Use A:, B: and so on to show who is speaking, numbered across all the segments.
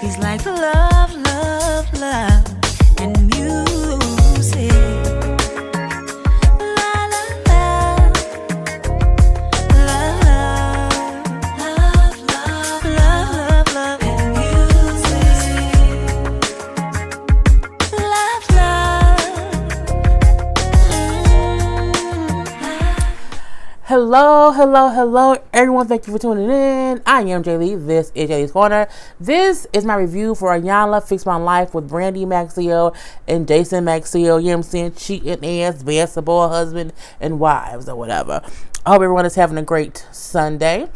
A: He's like love, love, love, and music. La la la, love, love, love, love, love, and music. Love,
B: Hello, hello, hello, everyone. Thank you for tuning in. I am Jay Lee. This is Jay Lee's Corner. This is my review for Iyanla Fix My Life with Brandi Maxiell and Jason Maxiell. You know what I'm saying? Cheating ass, basketball husband and wives or whatever. I hope everyone is having a great Sunday.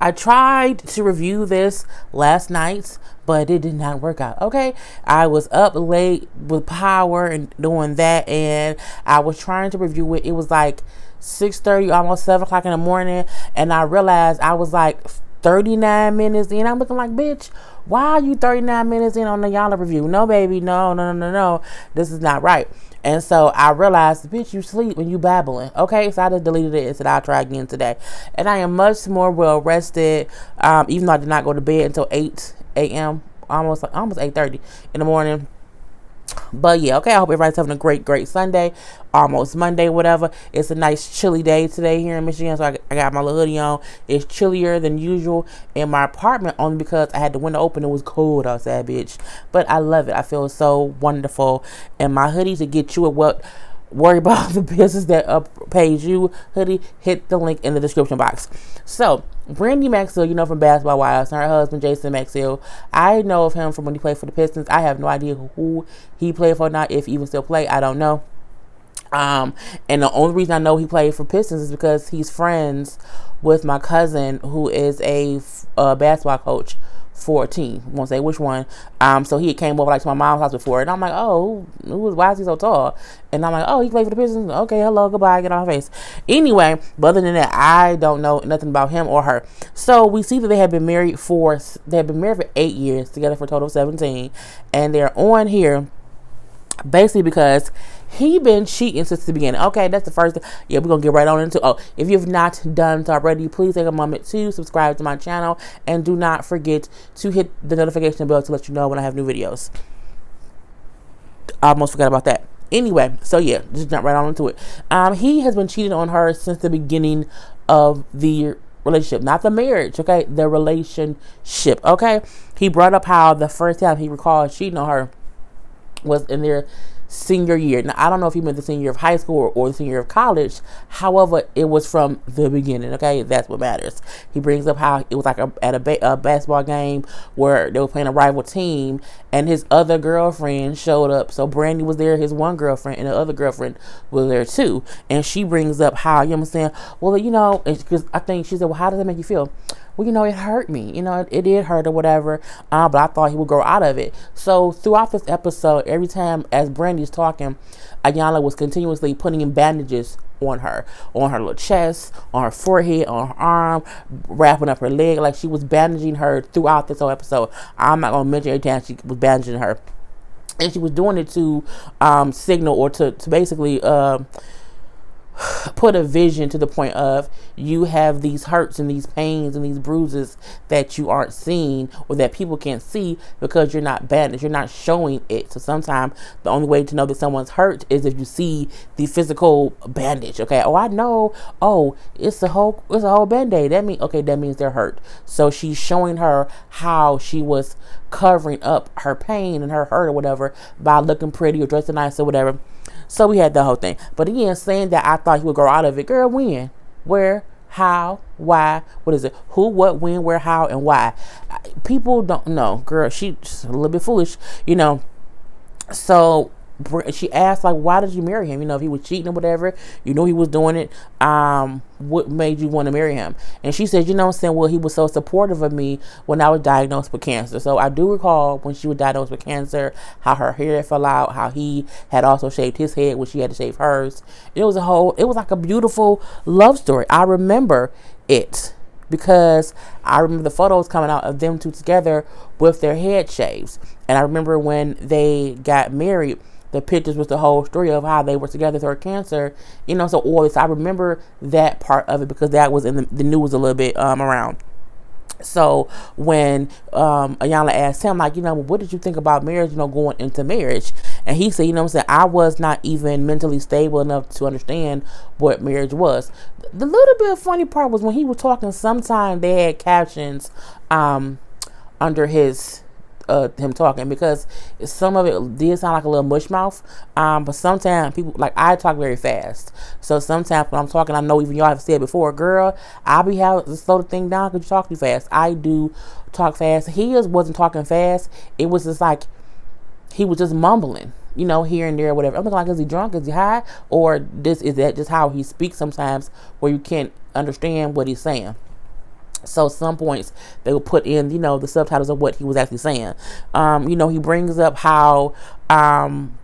B: I tried to review this last night, but it did not work out. Okay, I was up late with power and doing that, and I was trying to review it. It was like 6:30, almost 7 o'clock in the morning, and I realized I was like 39 minutes in. I'm looking like, bitch, why are you 39 minutes in on the Iyanla review? No, baby, no. This is not right. And so I realized, bitch, you sleep when you babbling. Okay, so I just deleted it and said I'll try again today. And I am much more well rested, even though I did not go to bed until 8 a.m., almost 8:30 in the morning. But yeah, okay, I hope everybody's having a great Sunday, almost Monday, whatever. It's a nice chilly day today here in Michigan, so I got my little hoodie on. It's chillier than usual in my apartment only because I had the window open. It was cold outside, bitch. But I love it. I feel so wonderful. And my hoodie to get you at what worry about the business that pays you hoodie, hit the link in the description box. So Brandi Maxiell, you know, from Basketball Wives, and her husband Jason Maxiell. I know of him from when he played for the Pistons. I have no idea who he played for, not if he even still play. I don't know. And the only reason I know he played for Pistons is because he's friends with my cousin, who is a basketball coach for a team. Won't say which one. So he came over like to my mom's house before, and I'm like, oh, why is he so tall? And I'm like, oh, he played for the Pistons. Okay, hello, goodbye, get on my face. Anyway, but other than that, I don't know nothing about him or her. So we see that they have been married for 8 years, together for a total of 17, and they're on here basically because he been cheating since the beginning. Okay, that's the first thing. Yeah, we're gonna get right on into. Oh, if you have not done so already, please take a moment to subscribe to my channel, and do not forget to hit the notification bell to let you know when I have new videos. I almost forgot about that. Anyway, so yeah, just jump right on into it. He has been cheating on her since the beginning of the relationship, not the marriage, okay, the relationship. Okay, he brought up how the first time he recalled cheating on her was in their senior year. Now, I don't know if he meant the senior year of high school or the senior year of college. However, it was from the beginning. Okay, that's what matters. He brings up how it was like at a basketball game where they were playing a rival team, and his other girlfriend showed up. So Brandi was there, his one girlfriend, and the other girlfriend was there too. And she brings up how, you know what I'm saying, well, you know, because I think she said, well, how does that make you feel? Well, you know, it hurt me. You know, it did hurt or whatever. But I thought he would grow out of it. So throughout this episode, every time as Brandi's talking, Iyanla was continuously putting in bandages on her little chest, on her forehead, on her arm, wrapping up her leg. Like she was bandaging her throughout this whole episode. I'm not going to mention every time she was bandaging her. And she was doing it to signal or to basically put a vision to the point of you have these hurts and these pains and these bruises that you aren't seeing or that people can't see because you're not bandaged, you're not showing it. So sometimes the only way to know that someone's hurt is if you see the physical bandage. Okay, oh, I know, oh, it's a whole band-aid. That means they're hurt. So she's showing her how she was covering up her pain and her hurt or whatever by looking pretty or dressing nice or whatever. So we had the whole thing. But again, saying that I thought he would grow out of it. Girl, when? Where? How? Why? What is it? Who, what, when, where, how, and why? People don't know. Girl, she's a little bit foolish, you know. So she asked, like, why did you marry him? You know, if he was cheating or whatever, you know he was doing it. What made you want to marry him? And she said, you know what I'm saying, well, he was so supportive of me when I was diagnosed with cancer. So I do recall when she was diagnosed with cancer, how her hair fell out, how he had also shaved his head when she had to shave hers. It was like a beautiful love story. I remember it because I remember the photos coming out of them two together with their head shaves. And I remember when they got married, the pictures was the whole story of how they were together through cancer, you know, so all this. I remember that part of it because that was in the news a little bit around. So when Iyanla asked him, like, what did you think about marriage, going into marriage? And he said, I was not even mentally stable enough to understand what marriage was. The little bit of funny part was when he was talking, sometimes they had captions under him talking, because some of it did sound like a little mush mouth, but sometimes people, like, I talk very fast, so sometimes when I'm talking, I know even y'all have said before, girl, I'll be having to slow the thing down because you talk too fast. I do talk fast. He just wasn't talking fast. It was just like he was just mumbling, here and there, or whatever. I'm looking like, is he drunk? Is he high? Or is that just how he speaks sometimes, where you can't understand what he's saying? So some points they will put in, the subtitles of what he was actually saying. He brings up how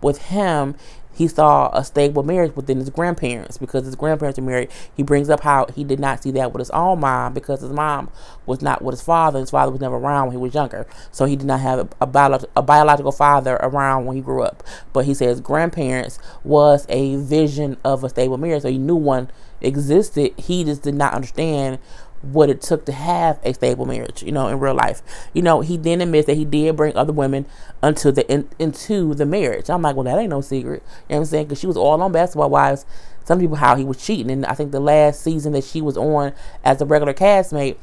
B: with him, he saw a stable marriage within his grandparents, because his grandparents were married. He brings up how he did not see that with his own mom, because his mom was not with his father. His father was never around when he was younger. So he did not have a biological father around when he grew up. But he says grandparents was a vision of a stable marriage. So he knew one existed. He just did not understand what it took to have a stable marriage, in real life. He then admits that he did bring other women into the marriage. I'm like, well, that ain't no secret. You know what I'm saying? Because she was all on Basketball Wives. Some people, how he was cheating. And I think the last season that she was on as a regular castmate,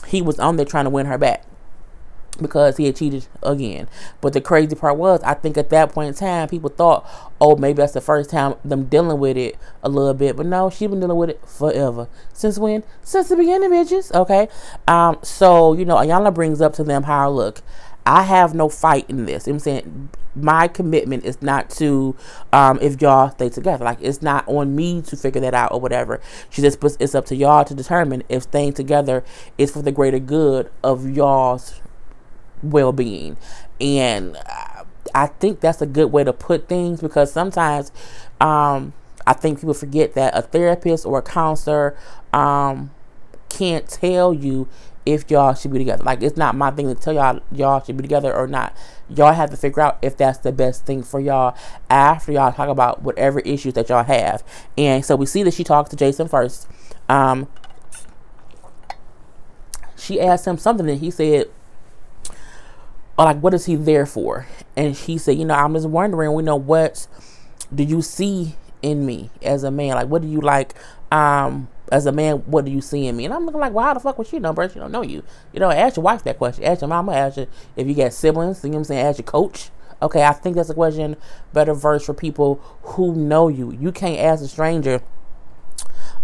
B: he was on there trying to win her back, because he had cheated again. But the crazy part was, I think at that point in time, people thought, oh, maybe that's the first time them dealing with it a little bit. But no, she's been dealing with it forever. Since when? Since the beginning, bitches. Okay. So, Iyanla brings up to them how, look, I have no fight in this. I'm saying my commitment is not to, if y'all stay together. Like, it's not on me to figure that out or whatever. She just puts, it's up to y'all to determine if staying together is for the greater good of y'all's well-being. And I think that's a good way to put things, because sometimes I think people forget that a therapist or a counselor can't tell you if y'all should be together. Like, it's not my thing to tell y'all should be together or not. Y'all have to figure out if that's the best thing for y'all after y'all talk about whatever issues that y'all have. And so we see that she talks to Jason first. She asked him something, and he said, like, what is he there for? And he said, I'm just wondering, what do you see in me as a man? Like, what do you like, as a man, what do you see in me? And I'm looking like, well, how the fuck would she know, bro? She don't know you. Ask your wife that question. Ask your mama. Ask your, if you got siblings, you know what I'm saying? Ask your coach. Okay, I think that's a question better versed for people who know you. You can't ask a stranger.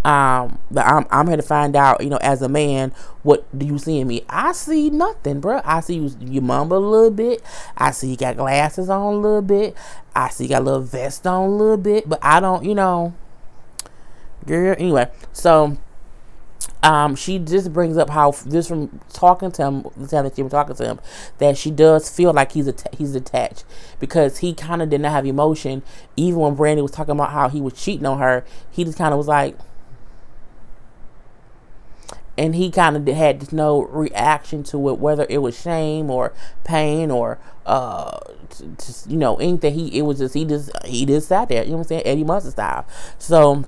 B: But I'm here to find out, as a man, what do you see in me? I see nothing, bro. I see you mumble a little bit. I see you got glasses on a little bit. I see you got a little vest on a little bit, but I don't, girl. Anyway, so she just brings up how, just from talking to him, the time that she was talking to him, that she does feel like he's attached, because he kind of did not have emotion. Even when Brandi was talking about how he was cheating on her, he just kind of was like, and he kind of had no reaction to it, whether it was shame or pain or just, anything. He just sat there, what I'm saying, Eddie Mustard style. So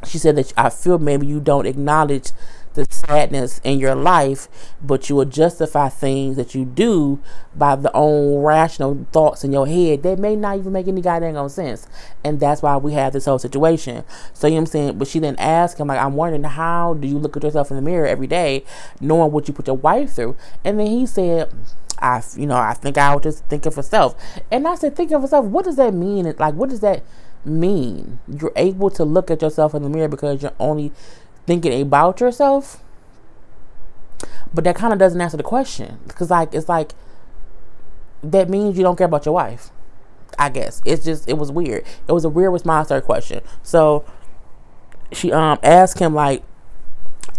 B: she said that, I feel maybe you don't acknowledge the sadness in your life, but you will justify things that you do by the own rational thoughts in your head that may not even make any goddamn sense. And that's why we have this whole situation. So, you know what I'm saying? But she then asked him, like, I'm wondering, how do you look at yourself in the mirror every day, knowing what you put your wife through? And then he said, I think I would just think of herself. And I said, think of herself. What does that mean? Like, what does that mean? You're able to look at yourself in the mirror because you're only thinking about yourself? But that kind of doesn't answer the question, because it's like that means you don't care about your wife. I guess it was weird. It was a weird response to her question. So she asked him, like,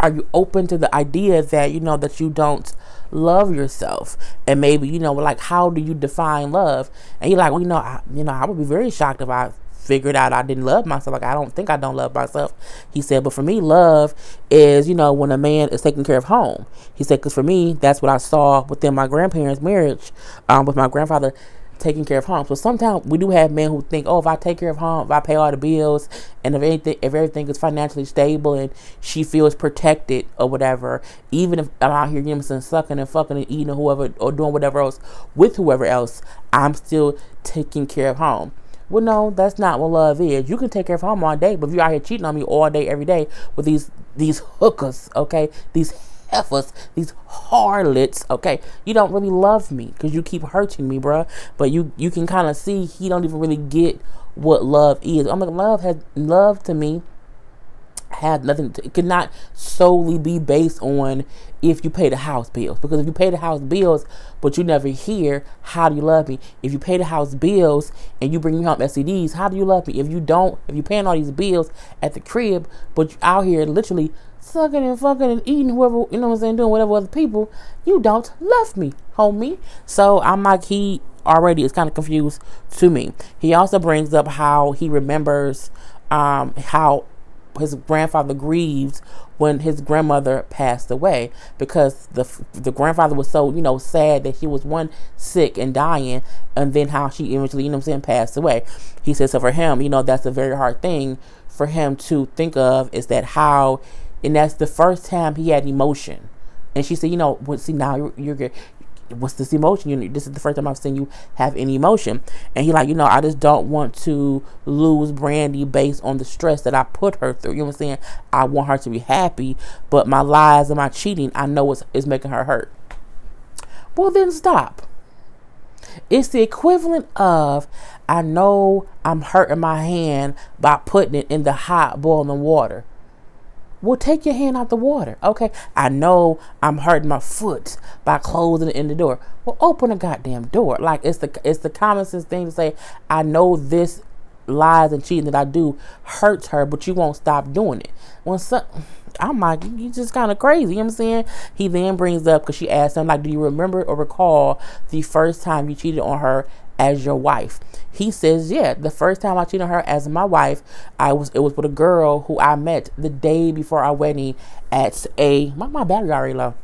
B: are you open to the idea that that you don't love yourself? And maybe like, how do you define love? And he's like, well, I would be very shocked if I figured out I didn't love myself. Like, I don't think I don't love myself. He said, but for me, love is, when a man is taking care of home. He said, because for me, that's what I saw within my grandparents' marriage, with my grandfather. taking care of home. So sometimes we do have men who think, oh, if I take care of home, if I pay all the bills, and if everything is financially stable and she feels protected or whatever, even if I'm out here, you know what I'm saying, sucking and fucking and eating or whoever, or doing whatever else with whoever else, I'm still taking care of home. Well, no, that's not what love is. You can take care of home all day, but if you're out here cheating on me all day, every day with these hookers, okay, these heifers, these harlots, okay, you don't really love me because you keep hurting me, bruh. But you can kind of see he don't even really get what love is. I'm like, love to me has nothing to, it could not solely be based on if you pay the house bills, because if you pay the house bills but you never hear, how do you love me? If you pay the house bills and you bring me home STDs, how do you love me? If you paying all these bills at the crib but you out here literally sucking and fucking and eating whoever, you know what I'm saying, doing whatever other people, you don't love me, homie. So I'm like, he already is kind of confused to me. He also brings up how he remembers how his grandfather grieved when his grandmother passed away, because the grandfather was so, you know, sad that she was one sick and dying, and then how she eventually, you know what I'm saying, passed away. He said, so for him, you know, that's a very hard thing for him to think of, is that how, and that's the first time he had emotion. And she said, you know, well, see, now you're good. What's this emotion? This is the first time I've seen you have any emotion. And he like, you know, I just don't want to lose Brandi based on the stress that I put her through. You know what I'm saying? I want her to be happy, but my lies and my cheating, I know is making her hurt. Well, then stop. It's the equivalent of, I know I'm hurting my hand by putting it in the hot boiling water. Well, take your hand out the water. Okay, I know I'm hurting my foot by closing it in the door. Well, open the goddamn door. Like, it's the common sense thing to say, I know this lies and cheating that I do hurts her, but you won't stop doing it. I'm like, you just kind of crazy. You know what I'm saying? He then brings up, because she asked him, like, do you remember or recall the first time you cheated on her as your wife? He says, yeah, the first time I cheated on her as my wife, it was with a girl who I met the day before our wedding at my battery already low.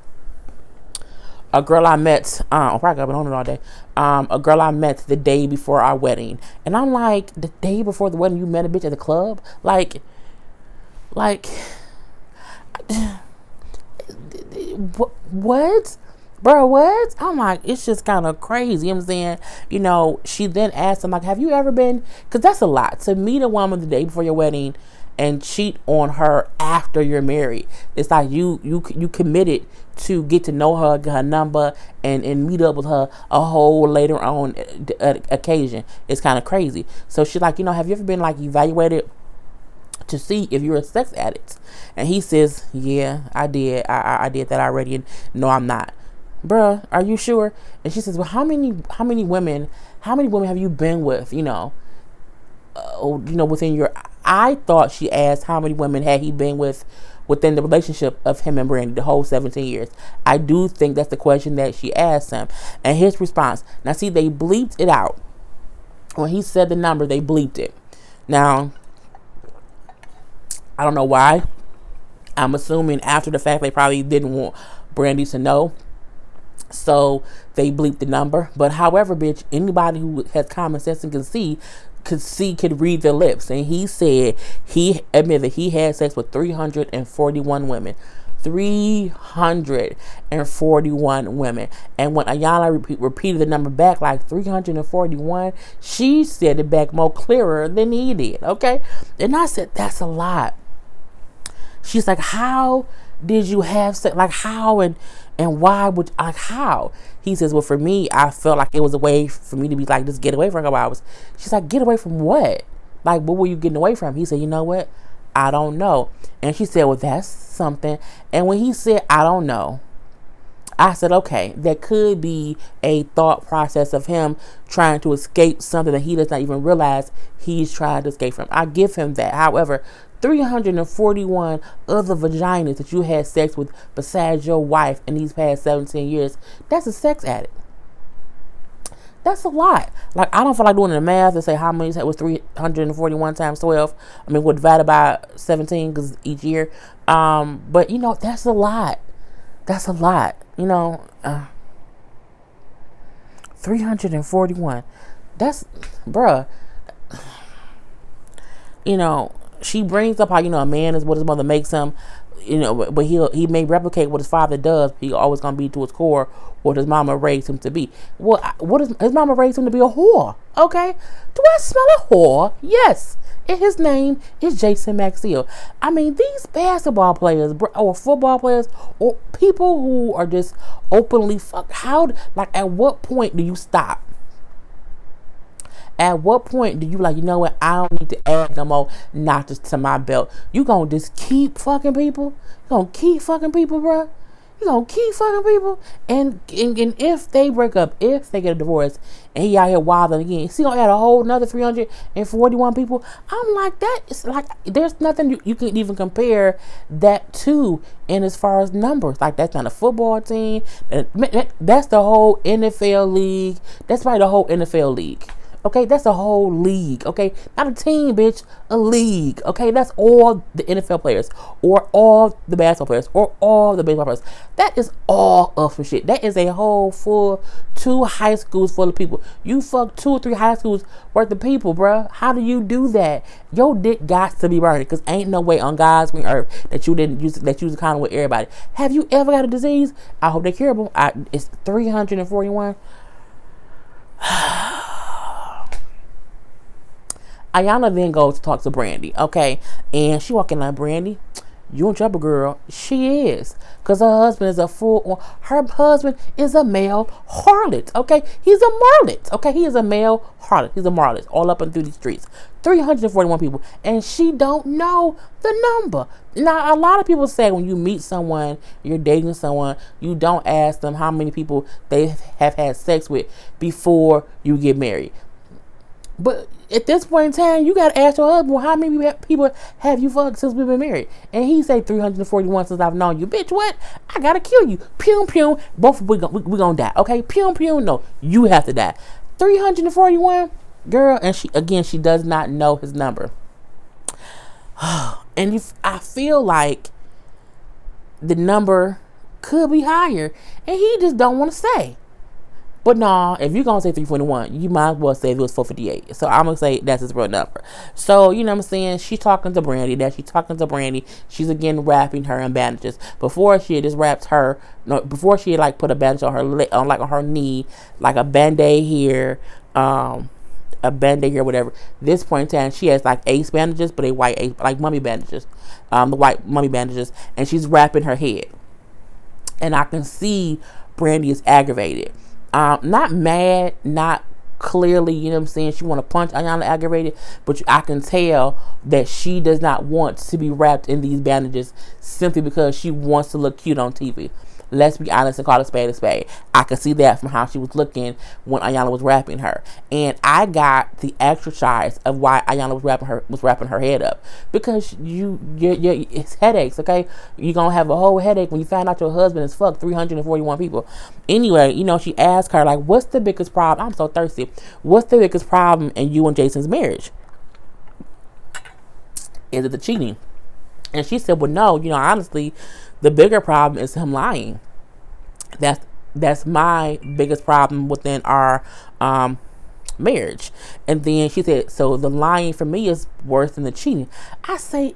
B: A girl I met, probably I've been on it all day. A girl I met the day before our wedding. And I'm like, the day before the wedding, you met a bitch at the club? Like, what? Bro, what? I'm like, it's just kind of crazy. You know what I'm saying? You know, she then asked him, like, have you ever been, because that's a lot, to meet a woman the day before your wedding and cheat on her after you're married. It's like you committed to get to know her, get her number, and meet up with her a whole later on occasion. It's kind of crazy. So she's like, you know, have you ever been like evaluated to see if you're a sex addict? And he says, yeah, I did. I did that already. And no, I'm not. Bruh, are you sure? And she says, well, how many women have you been with, within your, I thought she asked how many women had he been with within the relationship of him and Brandi, the whole 17 years. I do think that's the question that she asked him. And his response, now see, they bleeped it out. When he said the number, they bleeped it. Now, I don't know why. I'm assuming after the fact they probably didn't want Brandi to know. So they bleeped the number. But however, bitch, anybody who has common sense and could read their lips. And he said he admitted he had sex with 341 women. 341 women. And when Iyanla repeated the number back, like 341, she said it back more clearer than he did. Okay. And I said, that's a lot. She's like, how did you have sex? Like, how and why would, like, how? He says, well, for me, I felt like it was a way for me to be like, just get away for a couple hours. She's like, get away from what? Like, what were you getting away from? He said, you know what? I don't know. And she said, well, that's something. And when he said, I don't know, I said, okay, that could be a thought process of him trying to escape something that he does not even realize he's trying to escape from. I give him that. However, 341 other vaginas that you had sex with besides your wife in these past 17 years, that's a sex addict. That's a lot. Like, I don't feel like doing the math to say how many was 341 times 12. I mean, we'll divide it by 17 because each year. But, that's a lot. That's a lot. 341. That's, bruh. You know, she brings up how, you know, a man is what his mother makes him, you know, but he may replicate what his father does. He always gonna be to his core what his mama raised him to be. Well, what is his mama raised him to be? A whore. Okay, do I smell a whore? Yes. And his name is Jason Maxiell. I mean, these basketball players or football players or people who are just openly fuck. How, like, at what point do you stop? At what point do you like, you know what, I don't need to add no more notches to my belt? You gonna just keep fucking people? You gonna keep fucking people, bruh? You gonna keep fucking people? And if they break up, if they get a divorce, and he out here wilding again, is he gonna add a whole another 341 people? I'm like, that is like, there's nothing you can even compare that to in as far as numbers. Like, that's not a football team. That's the whole NFL league. That's probably the whole NFL league. Okay, that's a whole league. Okay, not a team, bitch, a league. Okay, that's all the NFL players, or all the basketball players, or all the baseball players. That is all of some shit. That is a whole full 2 high schools full of people. You fuck 2 or 3 high schools worth of people, bruh. How do you do that? Your dick got to be burning, because ain't no way on God's green earth that you didn't use that you was kind of with everybody. Have you ever got a disease? I hope they're curable. It's 341. Iyanla then goes to talk to Brandi, okay? And she walking like, Brandi, you in trouble, girl. She is. Because her husband is her husband is a male harlot, okay? He's a marlot, okay? He is a male harlot. He's a marlot all up and through the streets. 341 people. And she don't know the number. Now, a lot of people say when you meet someone, you're dating someone, you don't ask them how many people they have had sex with before you get married. But at this point in time, you got to ask your husband, how many people have you fucked since we've been married? And he say 341 since I've known you. Bitch, what? I got to kill you. Pew, pew. Both we gonna die. Okay? Pew, pew. No, you have to die. 341? Girl, and she does not know his number. And I feel like the number could be higher. And he just don't want to say. But no, if you're going to say 341, you might as well say it was 458. So I'm going to say that's his real number. So, you know what I'm saying? She's talking to Brandi. She's again wrapping her in bandages. Before she had just wrapped her, before she had like put a bandage on her leg, on her knee, like a band-aid here, whatever. This point in time, she has like ace bandages, but a white ace, like mummy bandages. The white mummy bandages. And she's wrapping her head. And I can see Brandi is aggravated. Not mad, not clearly, you know what I'm saying, she want to punch Iyanla aggravated, but I can tell that she does not want to be wrapped in these bandages simply because she wants to look cute on TV. Let's be honest and call a spade a spade. I could see that from how she was looking when Iyanla was wrapping her. And I got the exercise of why Iyanla was wrapping her head up. Because it's headaches, okay? You're going to have a whole headache when you find out your husband has fucked 341 people. Anyway, you know, she asked her, like, what's the biggest problem? I'm so thirsty. What's the biggest problem in you and Jason's marriage? Is it the cheating? And she said, well, no, you know, honestly, the bigger problem is him lying. That's my biggest problem within our marriage. And then she said, so the lying for me is worse than the cheating. I say,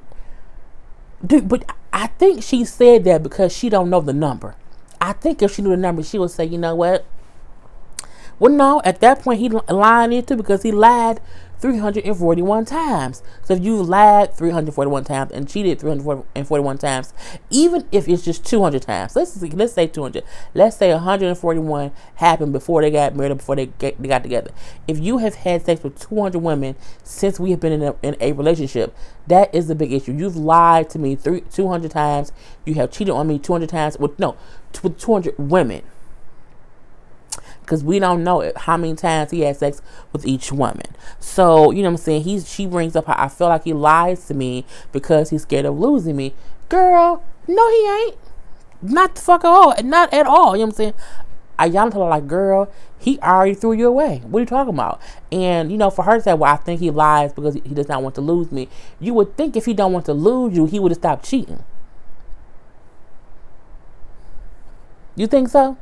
B: dude, but I think she said that because she don't know the number. I think if she knew the number, she would say, you know what? Well, no, at that point, he lying into because he lied 341 times. So if you lied 341 times and cheated 341 times, even if it's just 200 times, let's say 200. Let's say 141 happened before they got married or before they got together. If you have had sex with 200 women since we have been in a relationship, that is the big issue. You've lied to me 200 times. You have cheated on me 200 times. With 200 women. Because we don't know how many times he had sex with each woman. So, you know what I'm saying? She brings up how I feel like he lies to me because he's scared of losing me. Girl, no he ain't. Not the fuck at all. Not at all. You know what I'm saying? Iyanla told her, like, girl, he already threw you away. What are you talking about? And, you know, for her to say, well, I think he lies because he does not want to lose me. You would think if he don't want to lose you, he would have stopped cheating. You think so?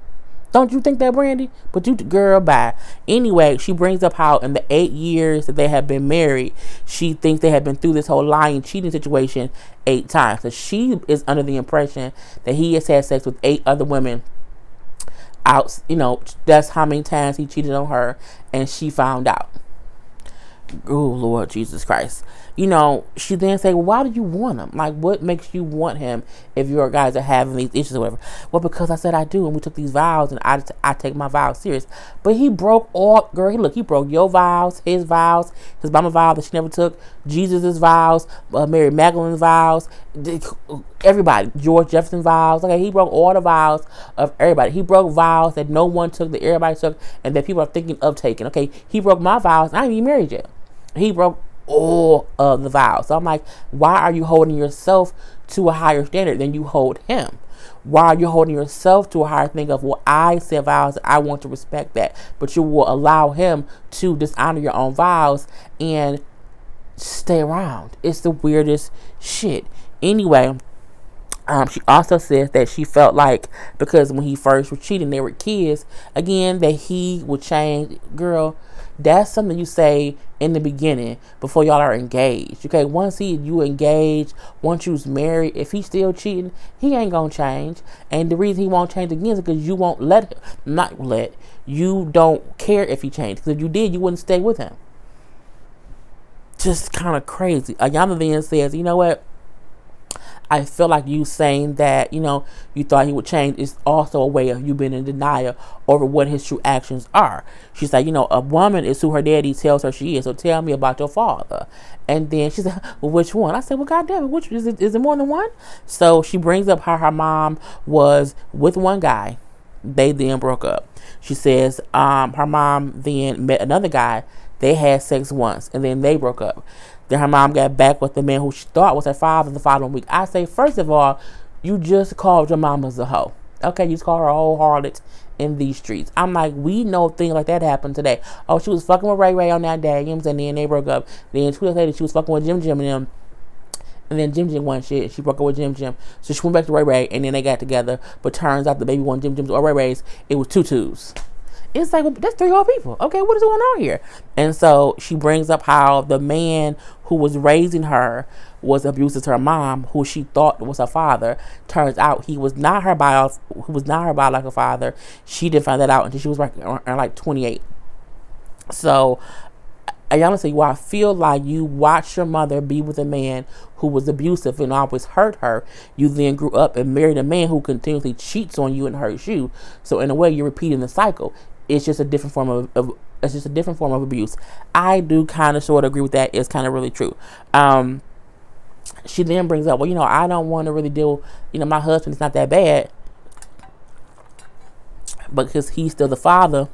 B: Don't you think that, Brandi? But you, girl, bye. Anyway, she brings up how in the 8 years that they have been married, she thinks they have been through this whole lying, cheating situation 8 times. So she is under the impression that he has had sex with 8 other women out. That's how many times he cheated on her, and she found out. Oh, Lord Jesus Christ. She then say, well, why do you want him? Like, what makes you want him if your guys are having these issues or whatever? Well, because I said I do, and we took these vows, and I take my vows serious. But he broke all, girl, he broke your vows, his mama vow that she never took, Jesus' vows, Mary Magdalene's vows, everybody, George Jefferson's vows. Okay, he broke all the vows of everybody. He broke vows that no one took, that everybody took, and that people are thinking of taking. Okay, he broke my vows, and I ain't even married yet. He broke all of the vows. So I'm like, why are you holding yourself to a higher standard than you hold him? Why are you holding yourself to a higher thing of, well, I said vows, I want to respect that, but you will allow him to dishonor your own vows and stay around? It's the weirdest shit. Anyway, she also says that she felt like because when he first was cheating, they were kids, again, that he would change. Girl, that's something you say in the beginning before y'all are engaged. Okay, once you engaged, once you's married, if he's still cheating, he ain't gonna change. And the reason he won't change again is because you won't you don't care if he changed. Because if you did, you wouldn't stay with him. Just kind of crazy. Iyanla then says, you know what? I feel like you saying that, you thought he would change is also a way of you being in denial over what his true actions are. She's like, a woman is who her daddy tells her she is. So tell me about your father. And then she said, well, which one? I said, well, goddamn it, which is it more than one? So she brings up how her mom was with one guy. They then broke up. She says, her mom then met another guy. They had sex once and then they broke up. Then her mom got back with the man who she thought was her father the following week. I say, first of all, you just called your mama a hoe. Okay, you just called her a whole harlot in these streets. I'm like, we know things like that happened today. Oh, she was fucking with Ray on that day. You know what I'm saying? Then they broke up. Then 2 days later, she was fucking with Jim and them. And then Jim won shit. She broke up with Jim. So she went back to Ray and then they got together. But turns out the baby wasn't Jim's or Ray's. It was Tutu's. It's like, well, that's 3 whole people. Okay, what is going on here? And so she brings up how the man who was raising her was abusive to her mom, who she thought was her father. Turns out he was not her biological father. She didn't find that out until she was like 28. So Iyanla said, well, I feel like you watched your mother be with a man who was abusive and always hurt her. You then grew up and married a man who continuously cheats on you and hurts you. So in a way, you're repeating the cycle. It's just a different form of abuse. I do kind of sort of agree with that. It's kind of really true. She then brings up, well, I don't want to really deal, my husband is not that bad, because he's still the father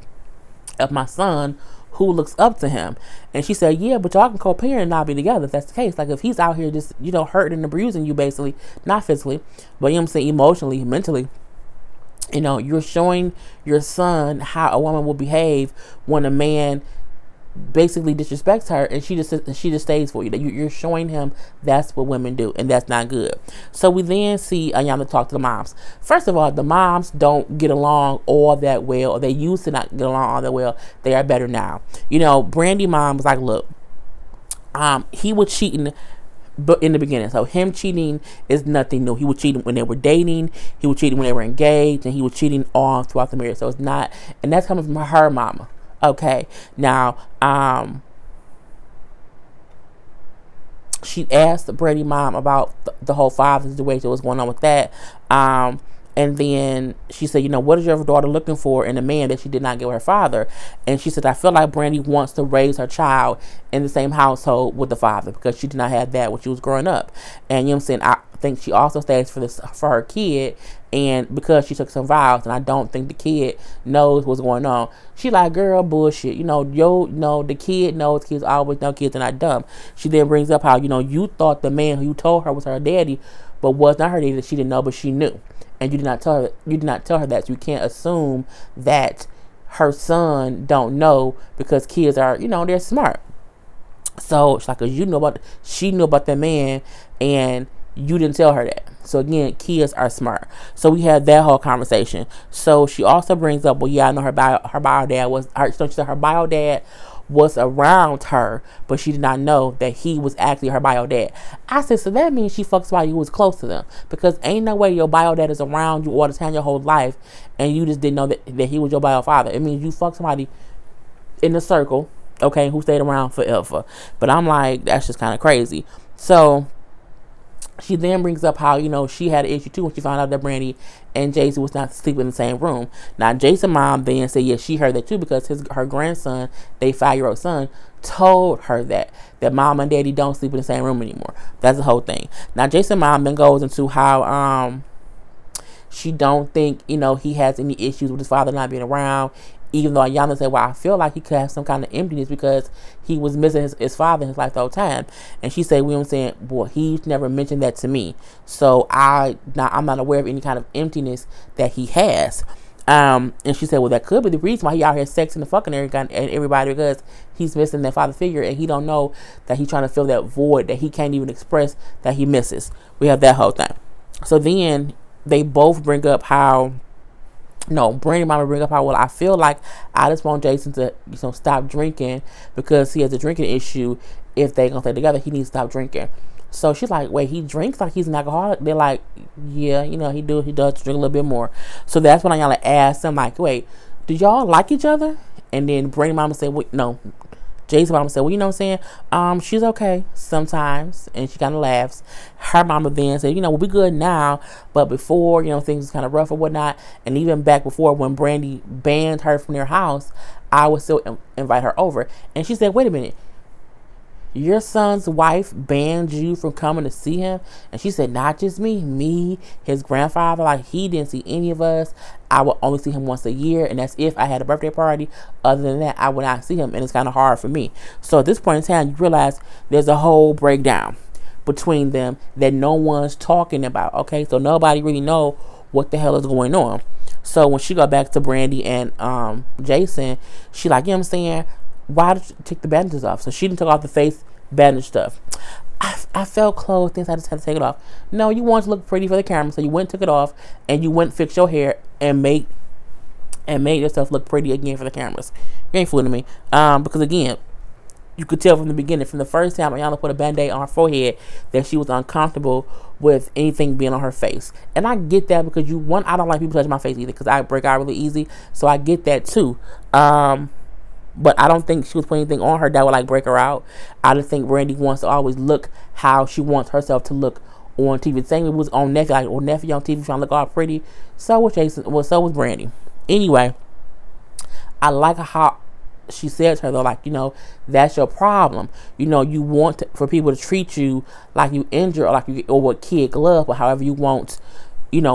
B: of my son who looks up to him. And she said, yeah, but y'all can co-parent and not be together if that's the case. Like, if he's out here just, hurting and abusing you, basically, not physically, but I'm saying emotionally, mentally, you're showing your son how a woman will behave when a man basically disrespects her, and she just stays for you. That you're showing him that's what women do, and that's not good. So we then see Iyanla talk to the moms. First of all, the moms don't get along all that well, or they used to not get along all that well. They are better now. Brandi mom was like, look, he was cheating, but in the beginning, so him cheating is nothing new. He was cheating when they were dating, he was cheating when they were engaged, and he was cheating all throughout the marriage. So it's not, and that's coming from her mama. Okay, now, she asked the Brandi mom about the whole father situation, what's going on with that. And then she said, what is your daughter looking for in a man that she did not get with her father? And she said, I feel like Brandi wants to raise her child in the same household with the father, because she did not have that when she was growing up. And I'm saying, I think she also stays for her kid, and because she took some vows, and I don't think the kid knows what's going on. She like, girl, bullshit. The kid knows. Kids always know. Kids are not dumb. She then brings up how, you thought the man who you told her was her daddy, but was not her daddy, that she didn't know, but she knew. And you did not tell her that. So you can't assume that her son don't know, because kids are, they're smart. So it's like, cause she knew about that man, and You didn't tell her that. So again, kids are smart. So we had that whole conversation. So she also brings up, well, yeah, I know her bio dad was her. So she said her bio dad was around her, but she did not know that he was actually her bio dad. I said, so that means she fucked somebody who was close to them, because ain't no way your bio dad is around you all the time your whole life, and you just didn't know that he was your bio father. It means you fucked somebody in the circle, okay, who stayed around forever. But I'm like, that's just kind of crazy. So she then brings up how, she had an issue too when she found out that Brandi and Jason was not sleeping in the same room. Now, Jason's mom then said, yeah, she heard that too, because her grandson, their 5-year-old son, told her that mom and daddy don't sleep in the same room anymore. That's the whole thing. Now, Jason's mom then goes into how she don't think, he has any issues with his father not being around. Even though Iyanla said, well, I feel like he could have some kind of emptiness because he was missing his father in his life the whole time. And she said, we were saying, boy, he's never mentioned that to me. So I'm not aware of any kind of emptiness that he has. And she said, well, that could be the reason why he out here sexing and fucking everybody, because he's missing that father figure, and he don't know that he's trying to fill that void that he can't even express that he misses. We have that whole thing. So then they both bring up how, Brandi mama bring up how, well, I feel like I just want Jason to stop drinking because he has a drinking issue. If they gonna stay together, he needs to stop drinking. So she's like, wait, he drinks like he's an alcoholic? They're like, yeah, he does drink a little bit more. So that's when I asked them, like, wait, do y'all like each other? And then Brandi mama said, wait, no. Jason's mama said, well, you know what I'm saying? She's okay sometimes. And she kind of laughs. Her mama then said, we'll be good now. But before, things was kind of rough or whatnot. And even back before, when Brandi banned her from their house, I would still invite her over. And she said, wait a minute. Your son's wife banned you from coming to see him? And she said, not just me, his grandfather. Like, he didn't see any of us. I would only see him once a year, and that's if I had a birthday party. Other than that, I would not see him, and it's kind of hard for me. So at this point in time, you realize there's a whole breakdown between them that no one's talking about, okay? So nobody really know what the hell is going on. So when she got back to Brandi and Jason, she like, you know what I'm saying? Why did you take the bandages off? So she didn't take off the face bandage stuff. I felt clothes, things I just had to take it off. No, you wanted to look pretty for the camera, so you went and took it off, and you went and fixed your hair and made yourself look pretty again for the cameras. You ain't fooling me. Because again, you could tell from the beginning, from the first time Iyanla put a band-aid on her forehead, that she was uncomfortable with anything being on her face. And I get that, because I don't like people touching my face either, because I break out really easy. So I get that too. But I don't think she was putting anything on her that would break her out. I just think Brandi wants to always look how she wants herself to look on TV. Same it was on Nephew, Nephew on TV trying to look all pretty. So was Jason. Well, so was Brandi. Anyway, I like how she said to her though, that's your problem. You want for people to treat you like you injured or with kid glove, or however you want.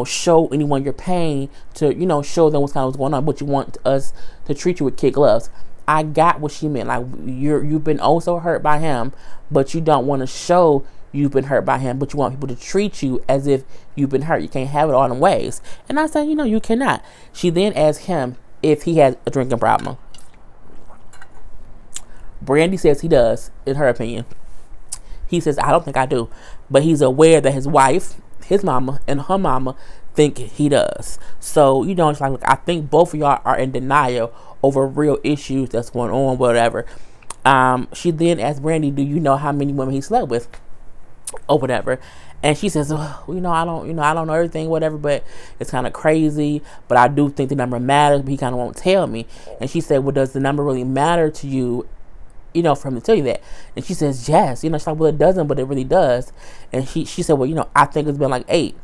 B: Show anyone your pain to, show them what's going on, but you want us to treat you with kid gloves. I got what she meant. Like, you've been so hurt by him, but you don't want to show you've been hurt by him, but you want people to treat you as if you've been hurt. You can't have it all in ways. And I said, you cannot. She then asked him if he has a drinking problem. Brandi says he does, in her opinion. He says, I don't think I do. But he's aware that his wife, his mama, and her mama think he does. So, it's like, look, I think both of y'all are in denial over real issues that's going on, whatever. She then asked Brandi, do you know how many women he slept with? Or whatever. And she says, I don't know everything, whatever, but it's kind of crazy. But I do think the number matters, but he kind of won't tell me. And she said, well, does the number really matter to you, for him to tell you that? And she says, yes. She's like, well, it doesn't, but it really does. And she said, well, I think it's been 8.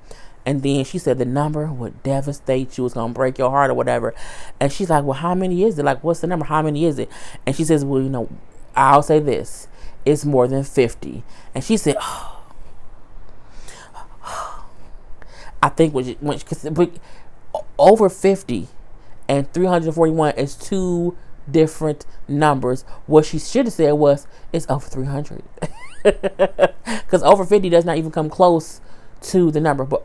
B: And then she said the number would devastate you. It's going to break your heart or whatever. And she's like, well, how many is it? Like, what's the number? How many is it? And she says, well, I'll say this. It's more than 50. And she said, I think over 50 and 341 is two different numbers. What she should have said was, it's over 300. Because over 50 does not even come close to the number, but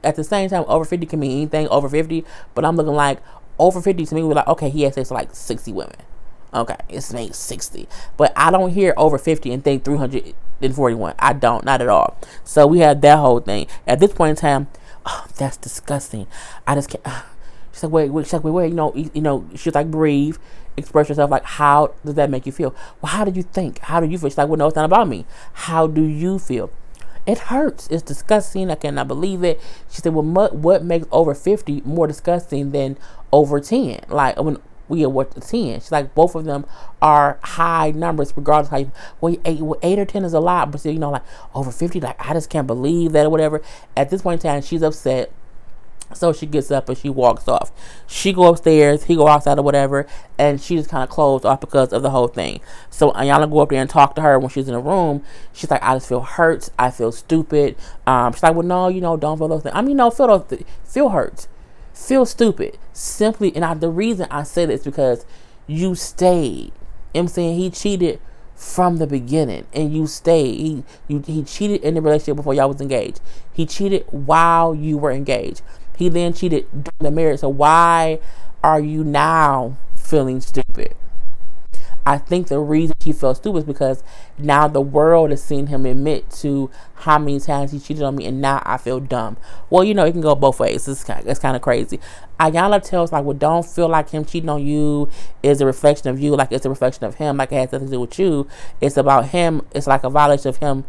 B: at the same time, over 50 can mean anything over 50. But I'm looking like over 50 to me, we're like, okay, he has sex with 60 women. Okay, it's made 60, but I don't hear over 50 and think 300 than 41. I don't, not at all. So we had that whole thing. At this point in time, oh, that's disgusting. I just can't. She's like, wait. She's like, wait. She's like, breathe, express yourself. Like, how does that make you feel? Well, how do you think? How do you feel? She's like, well, no, it's not about me. How do you feel? It hurts. It's disgusting. I cannot believe it. She said, well, what makes over 50 more disgusting than over 10? Like, when we are what 10. She's like, both of them are high numbers, regardless how you, well, 8 or 10 is a lot, but still, like over 50, like, I just can't believe that or whatever. At this point in time, she's upset. So she gets up and she walks off. She go upstairs, he go outside or whatever, and she just kind of closed off because of the whole thing. So Iyanla go up there and talk to her when she's in the room. She's like, I just feel hurt. I feel stupid. She's like, well, no, don't feel those things. Feel hurt. Feel stupid. Simply, and the reason I say this is because you stayed. I'm saying he cheated from the beginning, and you stayed. He cheated in the relationship before y'all was engaged. He cheated while you were engaged. He then cheated during the marriage. So why are you now feeling stupid? I think the reason she felt stupid is because now the world has seen him admit to how many times he cheated on me, and now I feel dumb. Well, it can go both ways. It's kind of crazy. Iyanla tells, like, well, don't feel like him cheating on you is a reflection of you, like it's a reflection of him, like it has nothing to do with you. It's about him. It's like a violation of him,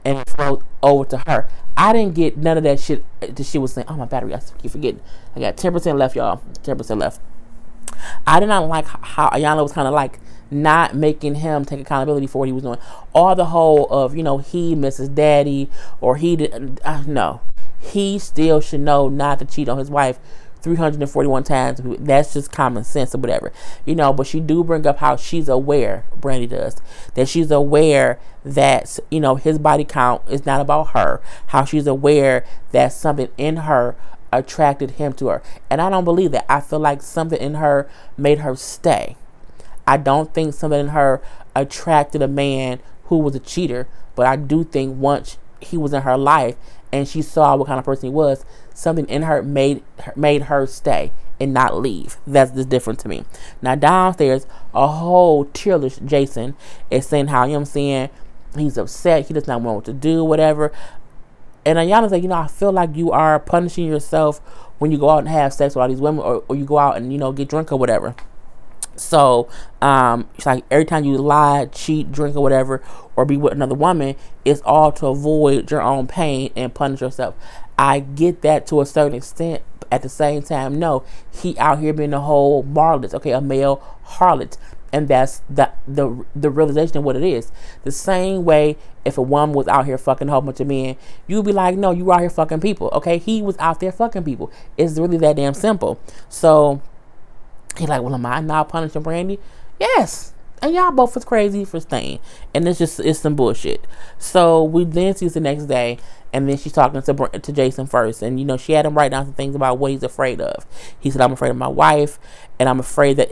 B: and it flows over to her. I didn't get none of that shit that she was saying. Oh, my battery, I keep forgetting. I got 10% left, y'all. 10% left. I did not like how Iyanla was kind of like not making him take accountability for what he was doing. All the whole of, he misses daddy, or he didn't. No. He still should know not to cheat on his wife 341 times. That's just common sense or whatever. But she do bring up how she's aware, Brandi does, that she's aware that, his body count is not about her. How she's aware that something in her attracted him to her. And I don't believe that. I feel like something in her made her stay. I don't think something in her attracted a man who was a cheater, but I do think once he was in her life and she saw what kind of person he was, something in her made her stay and not leave. That's the difference to me. Now downstairs, a whole tearless Jason is saying how, he's upset, he does not know what to do, whatever. And Iyanla's like, I feel like you are punishing yourself when you go out and have sex with all these women, or you go out and, get drunk or whatever. So, it's like every time you lie, cheat, drink or whatever, or be with another woman, it's all to avoid your own pain and punish yourself. I get that to a certain extent. At the same time, no, he out here being a whole marlet, okay, a male harlot. And that's the realization of what it is. The same way if a woman was out here fucking a whole bunch of men, you'd be like, no, you out here fucking people, okay? He was out there fucking people. It's really that damn simple. So he's like, well, am I not punishing Brandi? Yes. And y'all both was crazy for staying. And it's some bullshit. So we then see the next day, and then she's talking to Jason first. And, she had him write down some things about what he's afraid of. He said, I'm afraid of my wife, and I'm afraid that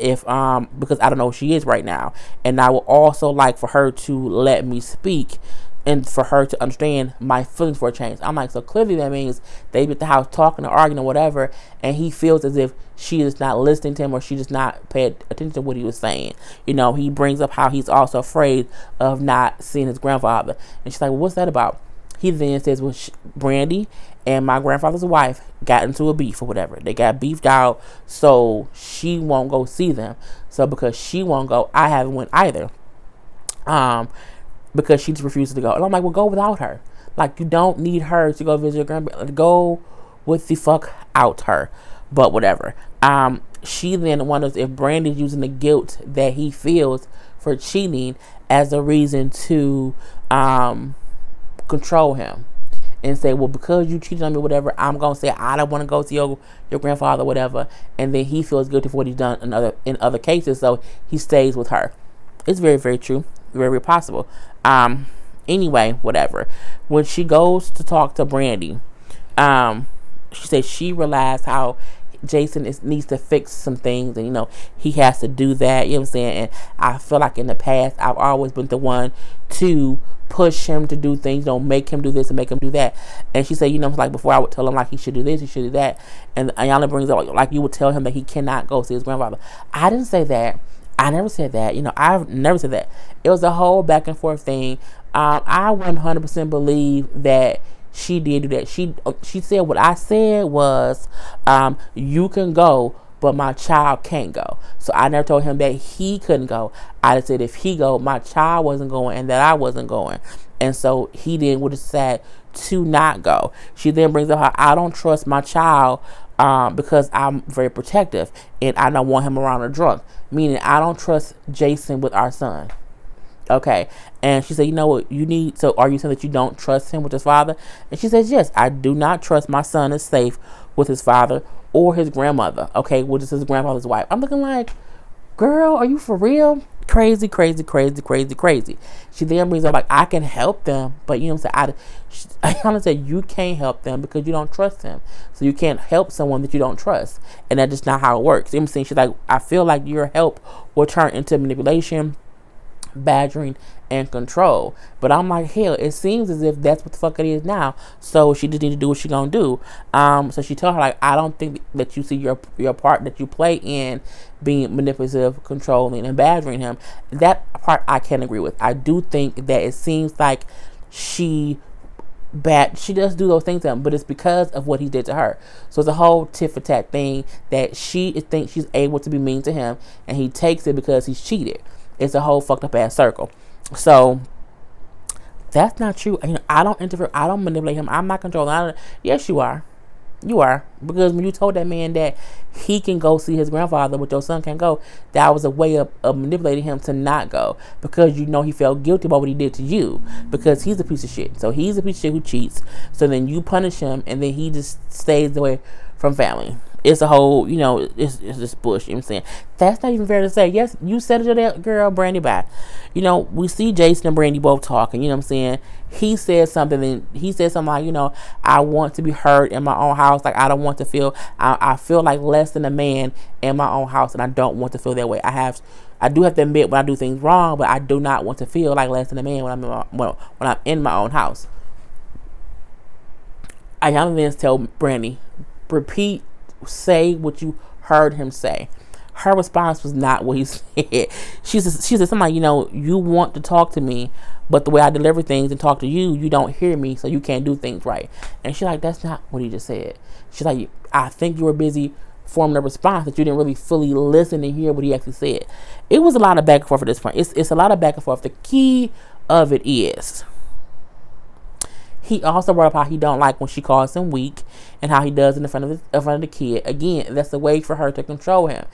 B: because I don't know who she is right now. And I would also like for her to let me speak and for her to understand my feelings for a change. I'm like, so clearly that means they be at the house talking or arguing or whatever, and he feels as if she is not listening to him, or she does not pay attention to what he was saying. He brings up how he's also afraid of not seeing his grandfather. And she's like, well, what's that about? He then says, well, Brandi and my grandfather's wife got into a beef or whatever. They got beefed out, so she won't go see them. So because she won't go, I haven't went either. Because she just refuses to go. And I'm like, well, go without her. Like, you don't need her to go visit your grandparents. Go with the fuck out her. But whatever. She then wonders if Brandi's using the guilt that he feels for cheating as a reason to control him. And say, well, because you cheated on me, whatever, I'm going to say, I don't want to go see your grandfather, whatever. And then he feels guilty for what he's done in other cases. So he stays with her. It's very, very true. Very, very possible. Anyway, whatever. When she goes to talk to Brandi, she says she realized how Jason needs to fix some things, and he has to do that. You know what I'm saying? And I feel like in the past I've always been the one to push him to do things, make him do this and make him do that. And she said, like before I would tell him like he should do this, he should do that. And Iyanla brings up like you would tell him that he cannot go see his grandfather. I didn't say that. I never said that. I've never said that. It was a whole back and forth thing. I 100% believe that she did do that. She said what I said was, you can go, but my child can't go. So I never told him that he couldn't go. I just said if he go, my child wasn't going and that I wasn't going. And so he then would decide to not go. She then brings up how I don't trust my child because I'm very protective and I don't want him around a drunk. Meaning I don't trust Jason with our son. Okay. And she said, you know what you need? So are you saying that you don't trust him with his father? And she says, yes, I do not trust my son is safe with his father or his grandmother. Okay. Which is his grandfather's wife. I'm looking like, girl, are you for real? Crazy, crazy, crazy, crazy, crazy. She then brings up like, I can help them, but you know what I'm saying? I kind of said you can't help them because you don't trust them. So you can't help someone that you don't trust. And that's just not how it works. You know what I'm saying? She's like, I feel like your help will turn into manipulation, badgering, and control. But I'm like, hell, it seems as if that's what the fuck it is now. So she just need to do what she gonna do. So she told her like, I don't think that you see your part that you play in being manipulative, controlling, and badgering him. That part I can agree with. I do think that it seems like she does do those things to him, but it's because of what he did to her. So it's a whole tit for tat thing that she thinks she's able to be mean to him, and he takes it because he's cheated. It's a whole fucked up ass circle. So that's not true. I don't interfere. I don't manipulate him. I'm not controlling. Yes, you are. You are. Because when you told that man that he can go see his grandfather, but your son can't go, that was a way of manipulating him to not go. Because you know he felt guilty about what he did to you. Because he's a piece of shit. So he's a piece of shit who cheats. So then you punish him, and then he just stays away from family. It's a whole, it's just bush. You know what I'm saying? That's not even fair to say. Yes, you said it to that girl, Brandi, bye. We see Jason and Brandi both talking. You know what I'm saying? He said something, and he said something like, I want to be heard in my own house. Like, I don't want to feel, I feel like less than a man in my own house, and I don't want to feel that way. I do have to admit when I do things wrong, but I do not want to feel like less than a man when I'm in my own house. Iyanla then tell Brandi, say what you heard him say. Her response was not what he said. She said something like, you want to talk to me, but the way I deliver things and talk to you, you don't hear me, so you can't do things right. And she's like, that's not what he just said. She's like, I think you were busy forming a response that you didn't really fully listen and hear what he actually said. It was a lot of back and forth at this point. It's a lot of back and forth. The key of it is, he also brought up how he don't like when she calls him weak and how he does in front of the kid. Again, that's a way for her to control him.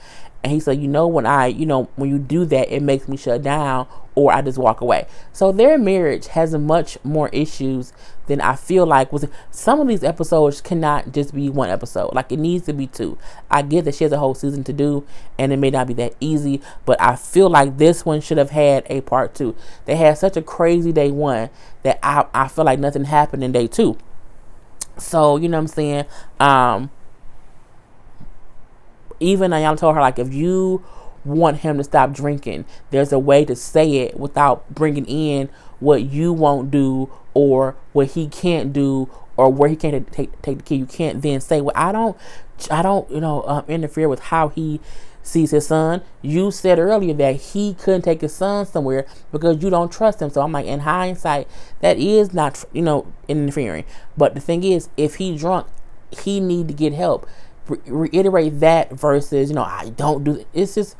B: And he said, when you do that, it makes me shut down or I just walk away. So their marriage has much more issues than I feel like some of these episodes cannot just be one episode. Like, it needs to be two. I get that she has a whole season to do and it may not be that easy, but I feel like this one should have had a part two. They had such a crazy day one that I feel like nothing happened in day two. So, you know what I'm saying? Even Iyanla told her, like, if you want him to stop drinking, there's a way to say it without bringing in what you won't do or what he can't do or where he can't take the kid. You can't then say, well, I don't interfere with how he sees his son. You said earlier that he couldn't take his son somewhere because you don't trust him. So I'm like, in hindsight, that is not, interfering. But the thing is, if he drunk, he need to get help. Reiterate that versus, I don't do it. It's just,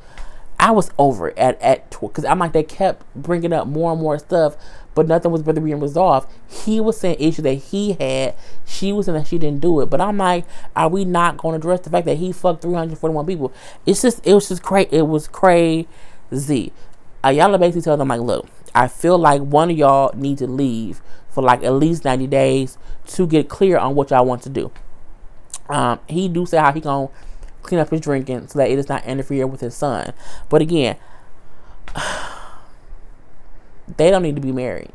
B: I was over it at because I'm like, they kept bringing up more and more stuff, but nothing was really being resolved. He was saying issues that he had. She was saying that she didn't do it. But I'm like, are we not going to address the fact that he fucked 341 people? It was just crazy. It was crazy. Iyanla basically told them, like, look, I feel like one of y'all need to leave for like at least 90 days to get clear on what y'all want to do. He do say how he gonna clean up his drinking so that it does not interfere with his son. But again, they don't need to be married.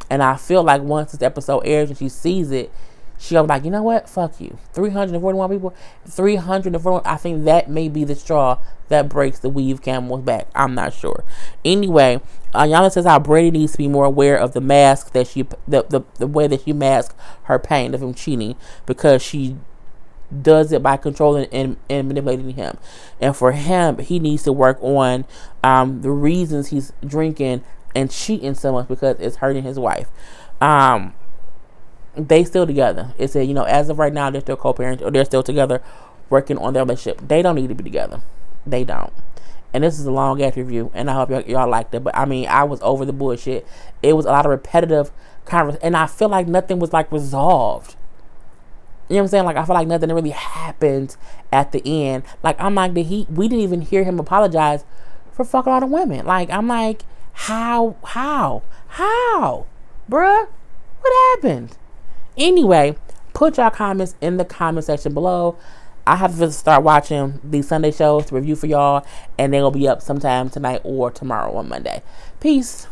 B: And I feel like once this episode airs and she sees it, she'll be like, you know what? Fuck you. 341 people. 341. I think that may be the straw that breaks the weave camel's back. I'm not sure. Anyway, Iyanla says how Brandi needs to be more aware of the mask that the way that she masks her pain of him cheating, because she does it by controlling and manipulating him. And for him, he needs to work on the reasons he's drinking and cheating so much, because it's hurting his wife. They still together. It said, as of right now, they're still co-parenting, or they're still together working on their relationship. They don't need to be together. They don't. And this is a long ass review, and I hope y'all liked it. But I was over the bullshit. It was a lot of repetitive conversation, and I feel like nothing was resolved. You know what I'm saying? I feel like nothing really happened at the end. We didn't even hear him apologize for fucking all the women. I'm like, how, bruh? What happened? Anyway, put y'all comments in the comment section below. I have to start watching these Sunday shows to review for y'all, and they'll be up sometime tonight or tomorrow on Monday. Peace.